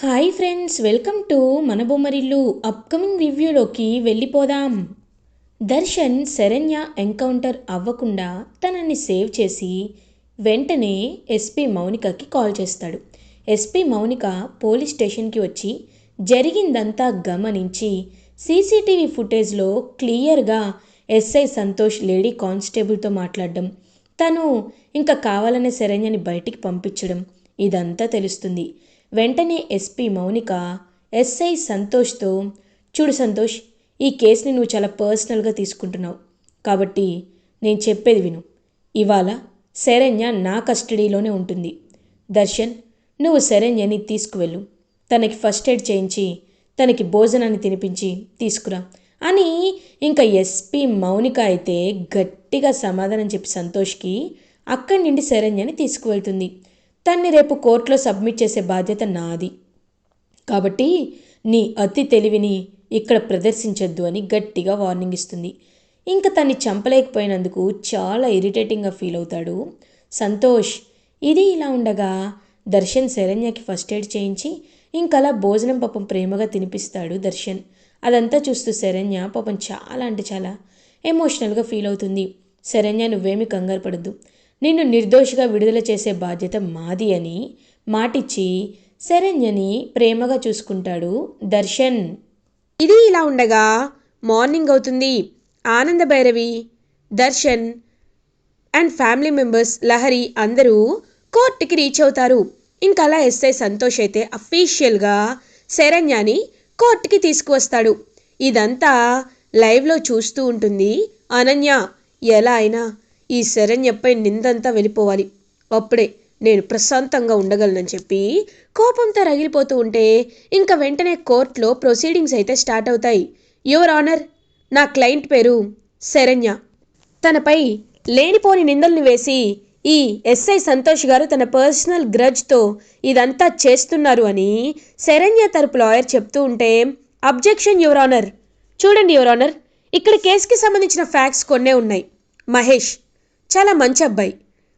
Hi friends, welcome to మన Bommarillu. Upcoming రివ్యూలోకి వెళ్ళిపోదాం. Darshan Saranya encounter అవ్వకుండా తనని సేవ్ చేసి వెంటనే ఎస్పీ మౌనికకి కాల్ చేస్తాడు. ఎస్పీ మౌనిక పోలీస్ స్టేషన్కి వచ్చి జరిగిందంతా గమనించి సీసీటీవీ ఫుటేజ్లో క్లియర్గా ఎస్ఐ సంతోష్ లేడీ కానిస్టేబుల్తో మాట్లాడడం, తను ఇంకా కావాలనే శరణ్యని బయటికి పంపించడం ఇదంతా తెలుస్తుంది. వెంటనే ఎస్పీ మౌనిక ఎస్ఐ సంతోష్తో, చూడు సంతోష్, ఈ కేసుని నువ్వు చాలా పర్సనల్గా తీసుకుంటున్నావు కాబట్టి నేను చెప్పేది విను. ఇవాళ శరణ్య నా కస్టడీలోనే ఉంటుంది. దర్శన్, నువ్వు శరణ్యని తీసుకువెళ్ళు, తనకి ఫస్ట్ ఎయిడ్ చేయించి తనకి భోజనాన్ని తినిపించి తీసుకురా అని ఇంకా ఎస్పీ మౌనిక అయితే గట్టిగా సమాధానం చెప్పి సంతోష్కి అక్కడి నుండి శరణ్యని తీసుకువెళ్తుంది. తన్ని రేపు కోర్టులో సబ్మిట్ చేసే బాధ్యత నాది కాబట్టి నీ అతి తెలివిని ఇక్కడ ప్రదర్శించొద్దు అని గట్టిగా వార్నింగ్ ఇస్తుంది. ఇంకా తన్ని చంపలేకపోయినందుకు చాలా ఇరిటేటింగ్గా ఫీల్ అవుతాడు సంతోష్. ఇది ఇలా ఉండగా దర్శన్ శరణ్యకి ఫస్ట్ ఎయిడ్ చేయించి ఇంకలా భోజనం పాపం ప్రేమగా తినిపిస్తాడు దర్శన్. అదంతా చూస్తూ శరణ్య పాపం చాలా అంటే చాలా ఎమోషనల్గా ఫీల్ అవుతుంది. శరణ్య, నువ్వేమీ కంగారు పడద్దు, నిన్ను నిర్దోషిగా విడుదల చేసే బాధ్యత మాది అని మాటిచ్చి శరణ్యని ప్రేమగా చూసుకుంటాడు దర్శన్. ఇది ఇలా ఉండగా మార్నింగ్ అవుతుంది. ఆనంద Bhairavi, Darshan and family members, Lahari అందరూ కోర్టుకి రీచ్ అవుతారు. ఇంకలా ఎస్ఐ సంతోష్ అయితే అఫీషియల్గా శరణ్యని కోర్టుకి తీసుకువస్తాడు. ఇదంతా లైవ్లో చూస్తూ ఉంటుంది అనన్య. ఎలా అయినా ఈ శరణ్యపై నిందంతా వెళ్ళిపోవాలి, అప్పుడే నేను ప్రశాంతంగా ఉండగలనని చెప్పి కోపంతో రగిలిపోతూ ఉంటే ఇంకా వెంటనే కోర్టులో ప్రొసీడింగ్స్ అయితే స్టార్ట్ అవుతాయి. యువర్ ఆనర్, నా క్లయింట్ పేరు శరణ్య. తనపై లేనిపోని నిందల్ని వేసి ఈ ఎస్ఐ సంతోష్ గారు తన పర్సనల్ గ్రడ్జ్తో ఇదంతా చేస్తున్నారు అని శరణ్య తరపు లాయర్ చెప్తూ ఉంటే, అబ్జెక్షన్ యువర్ ఆనర్. చూడండి యువర్ ఆనర్, ఇక్కడ కేసుకి సంబంధించిన ఫ్యాక్ట్స్ కొన్నే ఉన్నాయి. మహేష్ చాలా మంచి అబ్బాయి.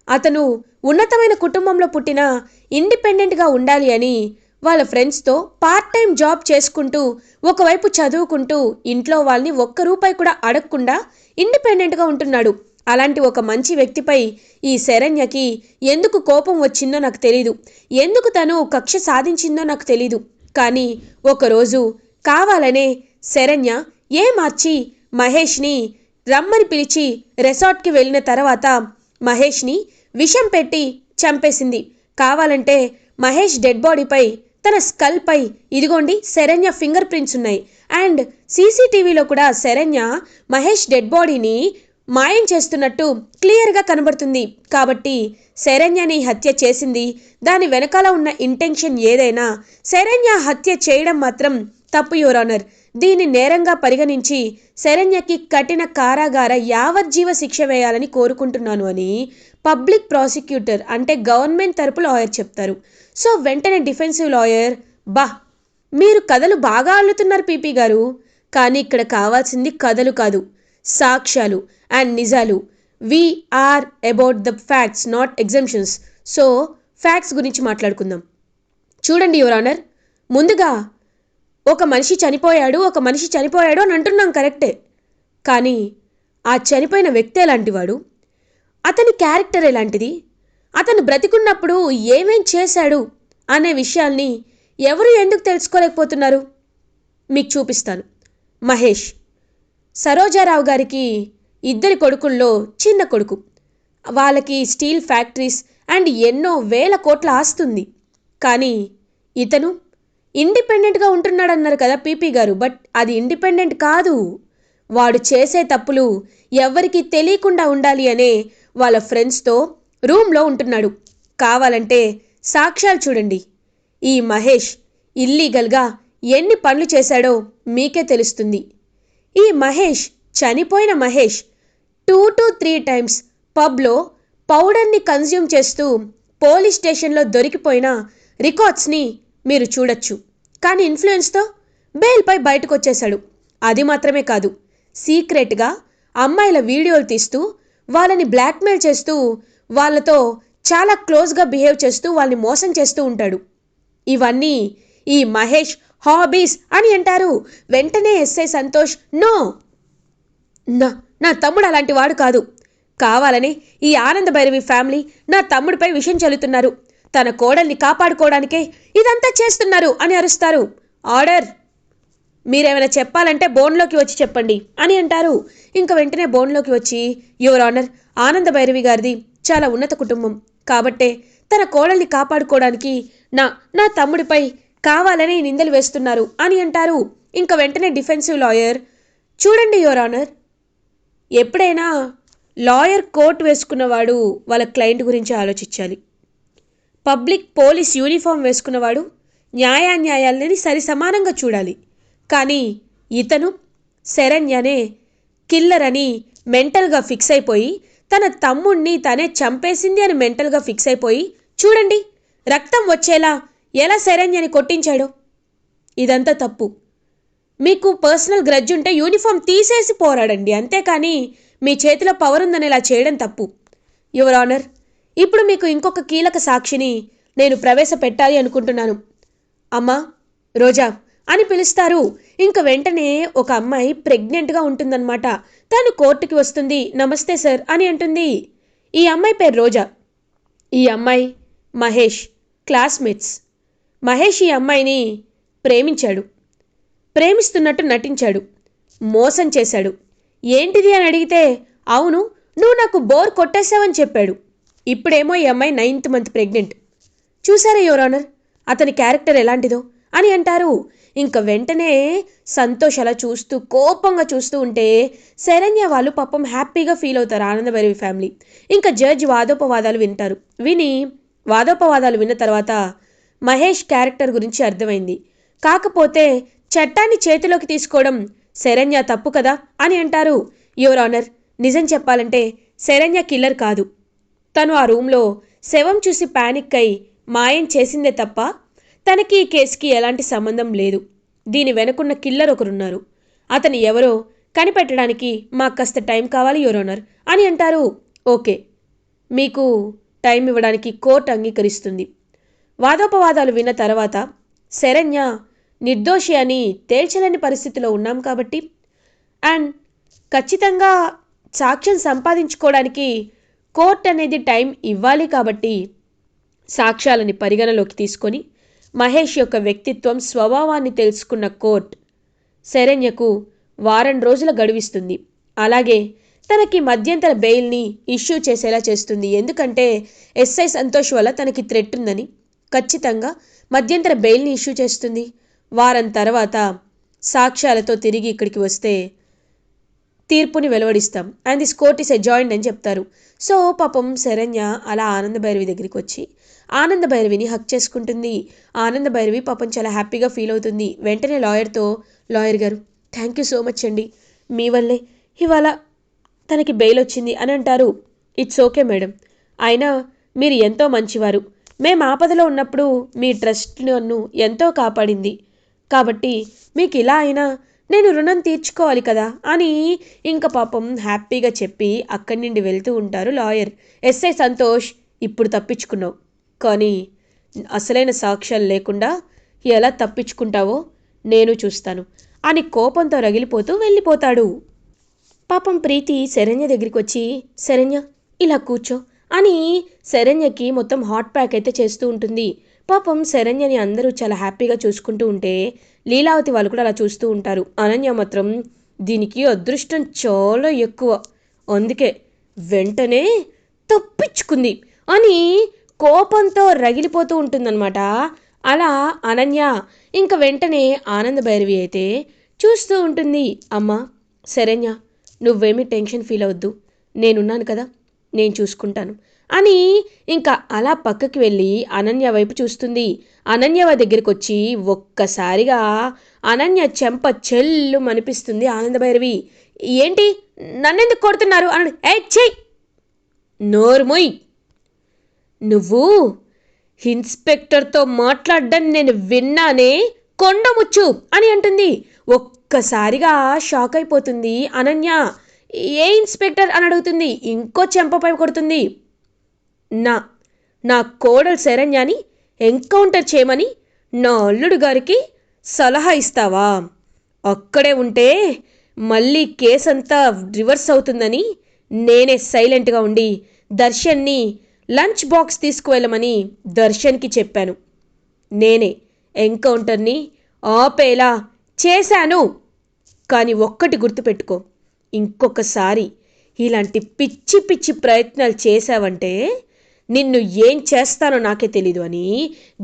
అతను ఉన్నతమైన కుటుంబంలో పుట్టిన ఇండిపెండెంట్గా ఉండాలి అని వాళ్ళ ఫ్రెండ్స్తో పార్ట్ టైం జాబ్ చేసుకుంటూ ఒకవైపు చదువుకుంటూ ఇంట్లో వాళ్ళని ఒక్క రూపాయి కూడా అడగకుండా ఇండిపెండెంట్గా ఉంటున్నాడు. అలాంటి ఒక మంచి వ్యక్తిపై ఈ శరణ్యకి ఎందుకు కోపం వచ్చిందో నాకు తెలీదు, ఎందుకు తను కక్ష సాధించిందో నాకు తెలీదు. కానీ ఒకరోజు కావాలనే శరణ్య మార్చి మహేష్ని రమ్మని పిలిచి రెసార్ట్కి వెళ్ళిన తర్వాత మహేష్ని విషం పెట్టి చంపేసింది. కావాలంటే మహేష్ డెడ్ బాడీపై, తన స్కల్పై ఇదిగోండి శరణ్య ఫింగర్ ప్రింట్స్ ఉన్నాయి. అండ్ సీసీటీవీలో కూడా శరణ్య మహేష్ డెడ్ బాడీని మాయం చేస్తున్నట్టు క్లియర్గా కనబడుతుంది. కాబట్టి శరణ్యని హత్య చేసింది, దాని వెనకాల ఉన్న ఇంటెన్షన్ ఏదైనా శరణ్య హత్య చేయడం మాత్రం తప్పు యువర్ ఆనర్. దీన్ని నేరంగా పరిగణించి శరణ్యకి కఠిన కారాగార యావజ్జీవ శిక్ష వేయాలని కోరుకుంటున్నాను అని పబ్లిక్ ప్రాసిక్యూటర్ అంటే గవర్నమెంట్ తరపు లాయర్ చెప్తారు. సో వెంటనే డిఫెన్సివ్ లాయర్, మీరు కథలు బాగా అల్లుతున్నారు పీపీ గారు, కానీ ఇక్కడ కావాల్సింది కథలు కాదు, సాక్ష్యాలు అండ్ నిజాలు. We're about the facts, not exemptions. So facts గురించి మాట్లాడుకుందాం. చూడండి యువర్ ఆనర్, ముందుగా ఒక మనిషి చనిపోయాడు అని అంటున్నాం కరెక్టే, కానీ ఆ చనిపోయిన వ్యక్తి ఎలాంటివాడు, అతని క్యారెక్టర్ ఎలాంటిది, అతను బ్రతికున్నప్పుడు ఏమేం చేశాడు అనే విషయాల్ని ఎవరు ఎందుకు తెలుసుకోలేకపోతున్నారు? మీకు చూపిస్తాను. మహేష్ సరోజారావు గారికి 2 కొడుకుల్లో చిన్న కొడుకు. వాళ్ళకి స్టీల్ ఫ్యాక్టరీస్ అండ్ ఎన్నో వేల కోట్ల ఆస్తుంది. కానీ ఇతను ఇండిపెండెంట్గా ఉంటున్నాడన్నారు కదా పీపీ గారు, బట్ అది ఇండిపెండెంట్ కాదు. వాడు చేసే తప్పులు ఎవరికి తెలియకుండా ఉండాలి అనే వాళ్ళ ఫ్రెండ్స్తో రూమ్లో ఉంటున్నాడు. కావాలంటే సాక్ష్యాలు చూడండి. ఈ మహేష్ ఇల్లీగల్గా ఎన్ని పనులు చేశాడో మీకే తెలుస్తుంది. ఈ మహేష్, చనిపోయిన మహేష్ 2 to 3 టైమ్స్ పబ్లో పౌడర్ని కన్జ్యూమ్ చేస్తూ పోలీస్ స్టేషన్లో దొరికిపోయిన రికార్డ్స్ని మీరు చూడొచ్చు. కానీ ఇన్ఫ్లుయెన్స్తో బెయిల్పై బయటకు వచ్చేశాడు. అది మాత్రమే కాదు, సీక్రెట్గా అమ్మాయిల వీడియోలు తీస్తూ వాళ్ళని బ్లాక్మెయిల్ చేస్తూ వాళ్ళతో చాలా క్లోజ్గా బిహేవ్ చేస్తూ వాళ్ళని మోసం చేస్తూ ఉంటాడు. ఇవన్నీ ఈ మహేష్ హాబీస్ అని అంటారు. వెంటనే ఎస్ఐ సంతోష్ నో, నా నా తమ్ముడు అలాంటి వాడు కాదు. కావాలని ఈ ఆనంద భైరవి ఫ్యామిలీ నా తమ్ముడిపై విషం చల్లుతున్నారు. తన కోడల్ని కాపాడుకోవడానికే ఇదంతా చేస్తున్నారు అని అరుస్తారు. ఆర్డర్, మీరేమైనా చెప్పాలంటే బోన్లోకి వచ్చి చెప్పండి అని అంటారు. ఇంక వెంటనే బోన్లోకి వచ్చి, యువర్ ఆనర్, ఆనంద భైరవి గారిది చాలా ఉన్నత కుటుంబం కాబట్టే తన కోడల్ని కాపాడుకోవడానికి నా నా తమ్ముడిపై కావాలని నిందలు వేస్తున్నారు అని అంటారు. ఇంక వెంటనే డిఫెన్సివ్ లాయర్, చూడండి యువర్ ఆనర్, ఎప్పుడైనా లాయర్ కోట్ వేసుకున్నవాడు వాళ్ళ క్లయింట్ గురించి ఆలోచించాలి. పబ్లిక్ పోలీస్ యూనిఫామ్ వేసుకున్నవాడు న్యాయాన్యాయాలని సరి సమానంగా చూడాలి. కానీ ఇతను శరణ్యనే కిల్లర్ అని మెంటల్గా ఫిక్స్ అయిపోయి, తన తమ్ముణ్ణి తనే చంపేసింది అని మెంటల్గా ఫిక్స్ అయిపోయి, చూడండి రక్తం వచ్చేలా ఎలా శరణ్యని కొట్టించాడో. ఇదంతా తప్పు. మీకు పర్సనల్ గ్రడ్జ్ ఉంటే యూనిఫామ్ తీసేసి పోరాడండి, అంతేకాని మీ చేతిలో పవర్ ఉందని ఇలా చేయడం తప్పు. యువర్ ఆనర్, ఇప్పుడు మీకు ఇంకొక కీలక సాక్షిని నేను ప్రవేశపెట్టాలి అనుకుంటున్నాను. అమ్మా రోజా అని పిలుస్తారు. ఇంక వెంటనే ఒక అమ్మాయి ప్రెగ్నెంట్గా ఉంటుందన్నమాట. తను కోర్టుకి వస్తుంది. నమస్తే సార్ అని అంటుంది. ఈ అమ్మాయి పేరు రోజా. ఈ అమ్మాయి మహేష్ క్లాస్మేట్స్. మహేష్ ఈ అమ్మాయిని ప్రేమించాడు, ప్రేమిస్తున్నట్టు నటించాడు, మోసం చేశాడు. ఏంటిది అని అడిగితే, అవును నువ్వు నాకు బోర్ కొట్టేశావని చెప్పాడు. ఇప్పుడేమో ఈ అమ్మాయి 9th మంత్ ప్రెగ్నెంట్. చూసారా యువర్ ఆనర్ అతని క్యారెక్టర్ ఎలాంటిదో అని అంటారు. ఇంక వెంటనే సంతోష్ అలా చూస్తూ కోపంగా చూస్తూ ఉంటే శరణ్య వాళ్ళు పాపం హ్యాపీగా ఫీల్ అవుతారు, ఆనందభైరవి ఫ్యామిలీ. ఇంకా జడ్జి వాదోపవాదాలు వింటారు. వాదోపవాదాలు విన్న తర్వాత మహేష్ క్యారెక్టర్ గురించి అర్థమైంది. కాకపోతే చట్టాన్ని చేతిలోకి తీసుకోవడం శరణ్య తప్పు కదా అని అంటారు. యువర్ ఆనర్, నిజం చెప్పాలంటే శరణ్య కిల్లర్ కాదు. తను ఆ రూమ్లో శవం చూసి పానిక్ అయి మాయం చేసిందే తప్ప తనకి ఈ కేసుకి ఎలాంటి సంబంధం లేదు. దీని వెనుకున్న కిల్లర్ ఒకరున్నారు. అతను ఎవరో కనిపెట్టడానికి మాకు కాస్త టైం కావాలి యువర్ ఆనర్ అని అంటారు. ఓకే, మీకు టైం ఇవ్వడానికి కోర్టు అంగీకరిస్తుంది. వాదోపవాదాలు విన్న తర్వాత శరణ్య నిర్దోషి అని తేల్చలేని పరిస్థితిలో ఉన్నాం కాబట్టి అండ్ ఖచ్చితంగా సాక్ష్యం సంపాదించుకోవడానికి కోర్టు అనేది టైం ఇవ్వాలి కాబట్టి సాక్ష్యాలని పరిగణలోకి తీసుకొని మహేష్ యొక్క వ్యక్తిత్వం స్వభావాన్ని తెలుసుకున్న కోర్టు శరణ్యకు వారం రోజుల గడువిస్తుంది. అలాగే తనకి మధ్యంతర బెయిల్ని ఇష్యూ చేసేలా చేస్తుంది. ఎందుకంటే ఎస్ఐ సంతోష్ వల్ల తనకి థ్రెట్ ఉందని ఖచ్చితంగా మధ్యంతర బెయిల్ని ఇష్యూ చేస్తుంది. వారం తర్వాత సాక్ష్యాలతో తిరిగి ఇక్కడికి వస్తే తీర్పుని వెలువడిస్తాం and this court is adjourned అని చెప్తారు. సో పాపం శరణ్య అలా ఆనందభైరవి దగ్గరికి వచ్చి ఆనందభైరవిని హక్ చేసుకుంటుంది. ఆనందభైరవి పాపం చాలా హ్యాపీగా ఫీల్ అవుతుంది. వెంటనే లాయర్తో, లాయర్ గారు థ్యాంక్ యూ సో మచ్ అండి, మీ వల్లే ఇవాళ తనకి బెయిల్ వచ్చింది అని అంటారు. ఇట్స్ ఓకే మేడం, అయినా మీరు ఎంతో మంచివారు. మేము ఆపదలో ఉన్నప్పుడు మీ ట్రస్ట్ నన్ను ఎంతో కాపాడింది కాబట్టి మీకు ఇలా అయినా నేను రుణం తీర్చుకోవాలి కదా అని ఇంకా పాపం హ్యాపీగా చెప్పి అక్కడి నుండి వెళ్తూ ఉంటారు లాయర్. ఎస్ఐ సంతోష్, ఇప్పుడు తప్పించుకున్నావు, కానీ అసలైన సాక్ష్యాలు లేకుండా ఎలా తప్పించుకుంటావో నేను చూస్తాను అని కోపంతో రగిలిపోతూ వెళ్ళిపోతాడు. పాపం ప్రీతి శరణ్య దగ్గరికి వచ్చి, శరణ్య ఇలా కూర్చో అని శరణ్యకి మొత్తం హాట్ ప్యాక్ అయితే చేస్తూ ఉంటుంది. పాపం శరణ్యని అందరూ చాలా హ్యాపీగా చూసుకుంటూ ఉంటే లీలావతి వాళ్ళు కూడా అలా చూస్తూ ఉంటారు. అనన్య మాత్రం దీనికి అదృష్టం చాలా ఎక్కువ, అందుకే వెంటనే తప్పించుకుంది అని కోపంతో రగిలిపోతూ ఉంటుందన్నమాట. అలా అనన్య ఇంక వెంటనే ఆనందభైరవి అయితే చూస్తూ ఉంటుంది. అమ్మా శరణ్య, నువ్వేమీ టెన్షన్ ఫీల్ అవద్దు, నేనున్నాను కదా, నేను చూసుకుంటాను అని ఇంకా అలా పక్కకి వెళ్ళి అనన్య వైపు చూస్తుంది. అనన్య దగ్గరికి వచ్చి ఒక్కసారిగా అనన్య చెంప చెల్లు అనిపిస్తుంది ఆనందభైరవి. ఏంటి నన్నెందుకు కొడుతున్నారు అని, ఏ చెయ్ నోర్మొయ్, నువ్వు ఇన్స్పెక్టర్తో మాట్లాడడం నేను విన్నానే, కొండముచ్చు అని అంటుంది. ఒక్కసారిగా షాక్ అయిపోతుంది అనన్య. ఏ ఇన్స్పెక్టర్ అని అడుగుతుంది. ఇంకో చెంపపై కొడుతుంది. నా కోడలు శరణ్యాని ఎన్కౌంటర్ చేయమని నా అల్లుడు గారికి సలహా ఇస్తావా? అక్కడే ఉంటే మళ్ళీ కేసంతా రివర్స్ అవుతుందని నేనే సైలెంట్గా ఉండి దర్శన్ని లంచ్ బాక్స్ తీసుకువెళ్ళమని దర్శన్కి చెప్పాను. నేనే ఎన్కౌంటర్ని ఆపేలా చేశాను. కానీ ఒక్కటి గుర్తుపెట్టుకో, ఇంకొకసారి ఇలాంటి పిచ్చి పిచ్చి ప్రయత్నాలు చేశావంటే నిన్ను ఏం చేస్తానో నాకే తెలీదు అని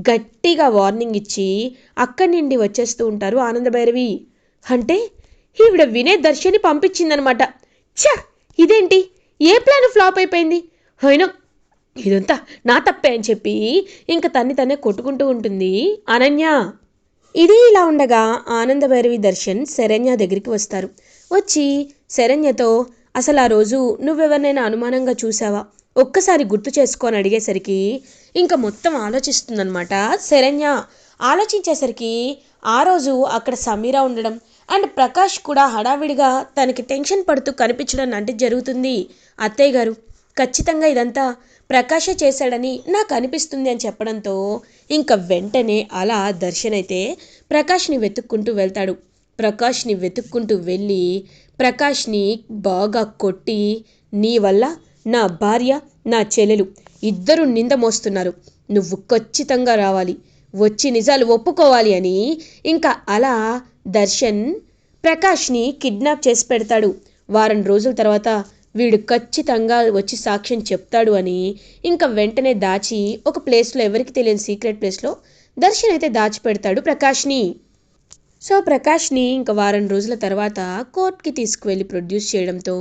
గట్టిగా వార్నింగ్ ఇచ్చి అక్కడి నుండి వచ్చేస్తూ ఉంటారు ఆనందభైరవి. అంటే ఈవిడ వినే దర్శని పంపించిందనమాట. ఛ, ఇదేంటి, ఏ ప్లాన్ ఫ్లాప్ అయిపోయింది, అయినా ఇదంతా నా తప్పే అని చెప్పి ఇంక తన్నే కొట్టుకుంటూ ఉంటుంది అనన్య. ఇది ఇలా ఉండగా ఆనందభైరవి దర్శన్ శరణ్య దగ్గరికి వస్తారు. వచ్చి శరణ్యతో, అసలు ఆ రోజు నువ్వెవరినైనా అనుమానంగా చూసావా, ఒక్కసారి గుర్తు చేసుకొని అడిగేసరికి ఇంకా మొత్తం ఆలోచిస్తుందనమాట శరణ్య. ఆలోచించేసరికి ఆ రోజు అక్కడ సమీరా ఉండడం అండ్ ప్రకాష్ కూడా హడావిడిగా తనకి టెన్షన్ పడుతూ కనిపించడం లాంటిది జరుగుతుంది. అత్తయ్య గారు, ఖచ్చితంగా ఇదంతా ప్రకాషే చేశాడని నాకు అనిపిస్తుంది అని చెప్పడంతో ఇంకా వెంటనే అలా దర్శన్ అయితే ప్రకాష్ని వెతుక్కుంటూ వెళ్తాడు. ప్రకాష్ని వెతుక్కుంటూ వెళ్ళి ప్రకాష్ని బాగా కొట్టి, నీ వల్ల నా భార్య నా చెల్లెలు ఇద్దరు నింద మోస్తున్నారు, నువ్వు ఖచ్చితంగా రావాలి, వచ్చి నిజాలు ఒప్పుకోవాలి అని ఇంకా అలా దర్శన్ ప్రకాష్ని కిడ్నాప్ చేసి పెడతాడు. వారం రోజుల తర్వాత వీడు ఖచ్చితంగా వచ్చి సాక్ష్యం చెప్తాడు అని ఇంకా వెంటనే దాచి ఒక ప్లేస్లో, ఎవరికి తెలియని సీక్రెట్ ప్లేస్లో దర్శన్ అయితే దాచిపెడతాడు ప్రకాష్ని. సో ప్రకాష్ని ఇంకా వారం రోజుల తర్వాత కోర్టుకి తీసుకువెళ్ళి ప్రొడ్యూస్ చేయడంతో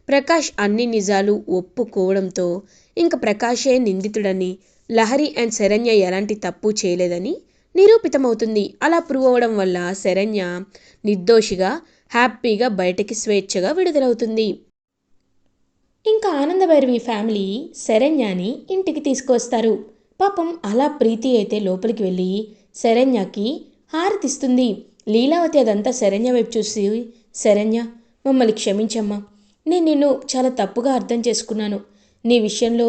ప్రకాష్ అన్ని నిజాలు ఒప్పుకోవడంతో ఇంకా ప్రకాషే నిందితుడని, లహరి అండ్ శరణ్య ఎలాంటి తప్పు చేయలేదని నిరూపితమవుతుంది. అలా ప్రూవ్ అవ్వడం వల్ల శరణ్య నిర్దోషిగా హ్యాపీగా బయటకి స్వేచ్ఛగా విడుదలవుతుంది. ఇంకా ఆనందభైరవి ఫ్యామిలీ శరణ్యని ఇంటికి తీసుకొస్తారు. పాపం అలా ప్రీతి అయితే లోపలికి వెళ్ళి శరణ్యకి హారతిస్తుంది. లీలావతి అదంతా శరణ్య వైపు చూసి, శరణ్య, మమ్మల్ని క్షమించమ్మా, నేను నిన్ను చాలా తప్పుగా అర్థం చేసుకున్నాను, నీ విషయంలో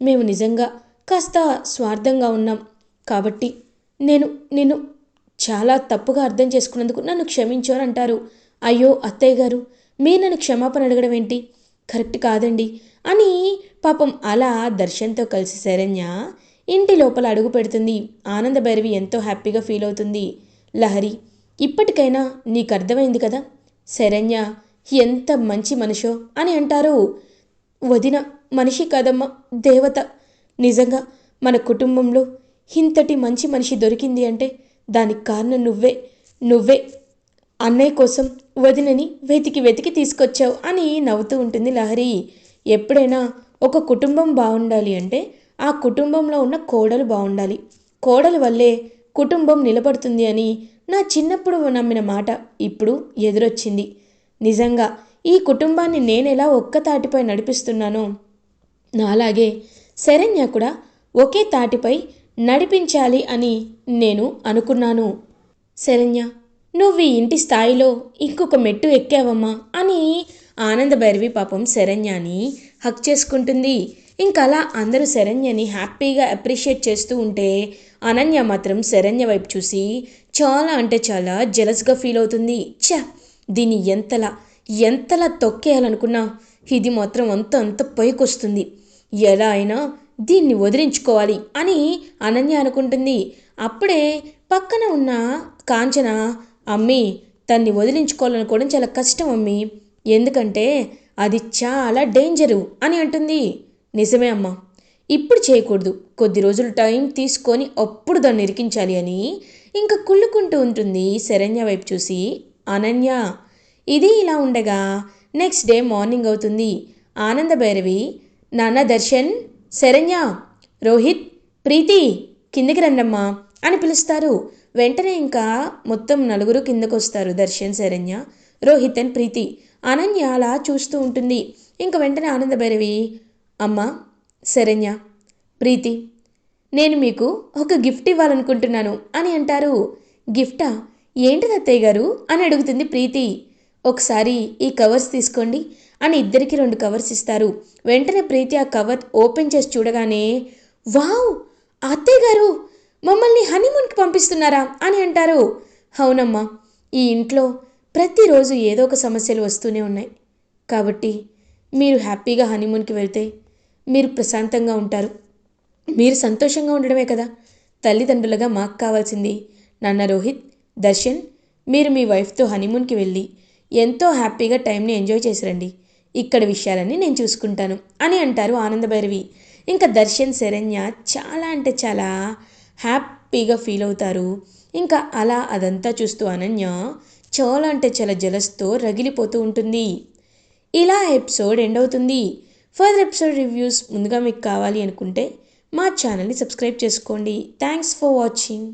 మేము నిజంగా కాస్త స్వార్థంగా ఉన్నాం కాబట్టి నేను నిన్ను చాలా తప్పుగా అర్థం చేసుకున్నందుకు నన్ను క్షమించు అని అంటారు. అయ్యో అత్తయ్య గారు, మీరు నన్ను క్షమాపణ అడగడం ఏంటి, కరెక్ట్ కాదండి అని పాపం అలా దర్శన్తో కలిసి శరణ్య ఇంటి లోపల అడుగు పెడుతుంది. ఆనందభైరవి ఎంతో హ్యాపీగా ఫీల్ అవుతుంది. లహరి, ఇప్పటికైనా నీకు అర్థమైంది కదా శరణ్య ఎంత మంచి మనిషో అని అంటారు. వదిన మనిషి కాదమ్మా, దేవత, నిజంగా మన కుటుంబంలో ఇంతటి మంచి మనిషి దొరికింది అంటే దానికి కారణం నువ్వే అన్నయ్య కోసం వదినని వెతికి వెతికి తీసుకొచ్చావు అని నవ్వుతూ ఉంటుంది లహరి. ఎప్పుడైనా ఒక కుటుంబం బాగుండాలి అంటే ఆ కుటుంబంలో ఉన్న కోడలు బాగుండాలి, కోడలు వల్లే కుటుంబం నిలబడుతుంది అని నా చిన్నప్పుడు నమ్మిన మాట ఇప్పుడు ఎదురొచ్చింది. నిజంగా ఈ కుటుంబాన్ని నేనెలా ఒక్క తాటిపై నడిపిస్తున్నానో నాలాగే శరణ్య కూడా ఒకే తాటిపై నడిపించాలి అని నేను అనుకున్నాను. శరణ్య, నువ్వు ఈ ఇంటి స్థాయిలో ఇంకొక మెట్టు ఎక్కావమ్మా అని ఆనందభైరవి పాపం శరణ్యని హక్ చేసుకుంటుంది. ఇంకలా అందరూ శరణ్యని హ్యాపీగా అప్రిషియేట్ చేస్తూ ఉంటే అనన్య మాత్రం శరణ్య వైపు చూసి చాలా అంటే చాలా జెలస్గా ఫీల్ అవుతుంది. దీన్ని ఎంతలా తొక్కేయాలనుకున్నా ఇది మాత్రం అంత పైకొస్తుంది, ఎలా అయినా దీన్ని వదిలించుకోవాలి అని అనన్య అనుకుంటుంది. అప్పుడే పక్కన ఉన్న కాంచన, అమ్మీ, తన్ని వదిలించుకోవాలనుకోవడం చాలా కష్టం అమ్మీ, ఎందుకంటే అది చాలా డేంజరు అని అంటుంది. నిజమే అమ్మా, ఇప్పుడు చేయకూడదు, కొద్ది రోజులు టైం తీసుకొని అప్పుడు దాన్ని ఇరికించాలి అని ఇంకా కుళ్ళుకుంటూ ఉంటుంది శరణ్య వైపు చూసి అనన్య. ఇది ఇలా ఉండగా నెక్స్ట్ డే మార్నింగ్ అవుతుంది. ఆనందభైరవి, నాన్న దర్శన్, శరణ్య, రోహిత్, ప్రీతి కిందకి రండమ్మా అని పిలుస్తారు. వెంటనే ఇంకా మొత్తం నలుగురు కిందకు వస్తారు. దర్శన్, శరణ్య, రోహిత్ అండ్ ప్రీతి. అనన్య అలా చూస్తూ ఉంటుంది. ఇంకా వెంటనే ఆనందభైరవి, అమ్మ, శరణ్య, ప్రీతి, నేను మీకు ఒక గిఫ్ట్ ఇవ్వాలనుకుంటున్నాను అని అంటారు. గిఫ్టా, ఏంటిది అత్తయ్య గారు అని అడుగుతుంది ప్రీతి. ఒకసారి ఈ కవర్స్ తీసుకోండి అని ఇద్దరికి 2 కవర్స్ ఇస్తారు. వెంటనే ప్రీతి ఆ కవర్ ఓపెన్ చేసి చూడగానే, వావ్ అత్తయ్య గారు, మమ్మల్ని హనీమూన్కి పంపిస్తున్నారా అని అంటారు. అవునమ్మా, ఈ ఇంట్లో ప్రతిరోజు ఏదో ఒక సమస్యలు వస్తూనే ఉన్నాయి. కాబట్టి మీరు హ్యాపీగా హనీమూన్కి వెళ్తే మీరు ప్రశాంతంగా ఉంటారు. మీరు సంతోషంగా ఉండడమే కదా తల్లిదండ్రులుగా మాకు కావాల్సింది. నాన్న రోహిత్, దర్శన్, మీరు మీ వైఫ్తో హనీమూన్కి వెళ్ళి ఎంతో హ్యాపీగా టైంని ఎంజాయ్ చేసి రండి. ఇక్కడ విషయాలన్నీ నేను చూసుకుంటాను అని అంటారు ఆనందభైరవి. ఇంకా దర్శన్, శరణ్య చాలా అంటే చాలా హ్యాపీగా ఫీల్ అవుతారు. ఇంకా అలా అదంతా చూస్తూ అనన్య చాలా అంటే చాలా జలస్తో రగిలిపోతూ ఉంటుంది. ఇలా ఎపిసోడ్ ఎండ్ అవుతుంది. ఫర్దర్ ఎపిసోడ్ రివ్యూస్ ముందుగా మీకు కావాలి అనుకుంటే మా ఛానల్ని సబ్స్క్రైబ్ చేసుకోండి. Thanks for watching.